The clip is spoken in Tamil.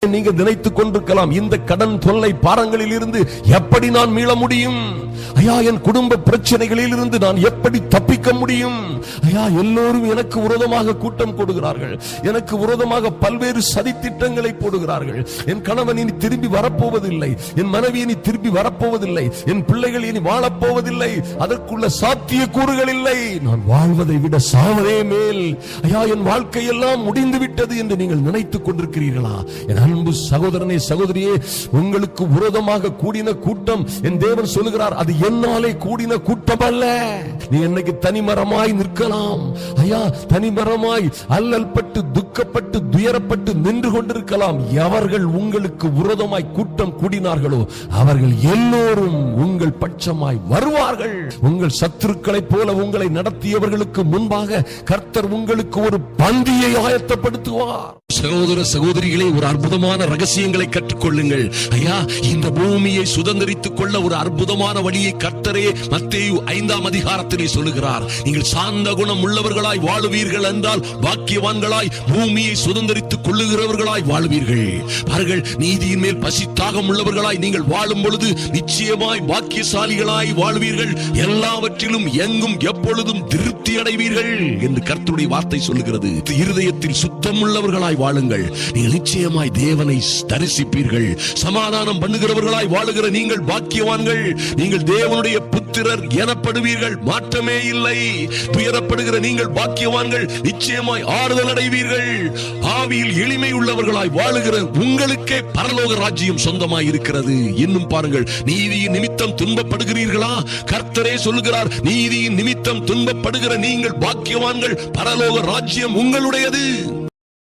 நீங்க நினைத்துக் கொண்டிருக்கலாம், இந்த கடன் தொல்லை பாரங்களில் இருந்து எப்படி நான் மீள முடியும்? ஐயா, என் குடும்ப பிரச்சனைகளில் இருந்து நான் எப்படி தப்பிக்க முடியும்? ஐயா, எல்லோரும் எனக்கு விரோதமாக கூட்டம் போடுகிறார்கள், எனக்கு விரோதமாக பல்வேறு சதி திட்டங்களை போடுகிறார்கள். என் கணவன் இனி திரும்பி வரப்போவதில்லை, என் மனைவி இனி திரும்பி வரப்போவதில்லை, என் பிள்ளைகள் இனி வாழப்போவதில்லை, அதற்குள்ள சாத்திய கூறுகள் இல்லை, நான் வாழ்வதை விட சாவதே மேல். ஐயா, என் வாழ்க்கை எல்லாம் முடிந்து விட்டது என்று நீங்கள் நினைத்துக் கொண்டிருக்கிறீர்களா? என் அன்பு சகோதரனே, சகோதரியே, உங்களுக்கு விரோதமாக கூடின கூட்டம், என் தேவன் சொல்லுகிறார், அது என்னாலே கூடின கூட்டம் அல்ல. நீ என்னைக்கு தனிமரமாய் நிற்கலாம். ஐயா, தனிமரமாய் அல்லல் பட்டு துக்கப்பட்டு துயரப்பட்டு நின்று கொண்டிருக்கலாம். எவர்கள் உங்களுக்கு விரோதமாய் கூட்டம் கூடினார்களோ அவர்கள் எல்லோரும் உங்கள் பட்சமாய் வருவார்கள். உங்கள் சத்துருக்களைப் போல உங்களை நடத்தியவர்களுக்கு முன்பாக கர்த்தர் உங்களுக்கு ஒரு பந்தியை ஆயத்தப்படுத்துவார். சகோதர சகோதரிகளே, ஒரு அற்புதமான ரகசியங்களை கற்றுக்கொள்ளுங்கள். ஐயா, இந்த பூமியை சுதந்திரித்துக் கொள்ள ஒரு அற்புதமான வழியை கர்த்தரே மத்தேயு 5ஆம் அதிகாரத்திலே சொல்லுகிறார். நீங்கள் சாந்த குணம் உள்ளவர்களாய் வாழுவீர்கள் என்றால் பாக்கியவான்களாய் பூமியை சுதந்திரித்துக் கொள்ளுகிறவர்களாய் வாழ்வீர்கள். பாருங்கள், நீதியின் மேல் பசித்தாகம் உள்ளவர்களாய் நீங்கள் வாழும் பொழுது நிச்சயமாய் பாக்கியசாலிகளாய் வாழ்வீர்கள். எல்லாவற்றிலும் எங்கும் எப்பொழுதும் திருப்தி அடைவீர்கள் என்று கர்த்தருடைய வார்த்தை சொல்லுகிறது. இருதயத்தில் சுத்தம் உள்ளவர்களாய் வாழுங்கள், நீங்கள் நிச்சயமாய் தேவனை தரிசிப்பீர்கள். சமாதானம் பண்ணுகிறவர்களாய் வாழுகிற நீங்கள் பாக்கியவான்கள். நீங்கள் தேவனுடைய புத்திரர் எனப்படுவீர்கள், மாற்றமே இல்லை. துயரப்படுகிற நீங்கள் பாக்கியவான்கள், நிச்சயமாய் ஆறுதல் அடைவீர்கள். ஆவியில் எளிமை உள்ளவர்களாய் வாழுகிற உங்களுக்கே பரலோக ராஜ்யம் சொந்தமாய் இருக்கிறது. இன்னும் பாருங்கள், நீதியின் நிமித்தம் துன்பப்படுகிறீர்களா? கர்த்தரே சொல்லுகிறார், நீதியின் நிமித்தம் துன்பப்படுகிற நீங்கள் பாக்கியவான்கள், பரலோக ராஜ்யம் உங்களுடையது.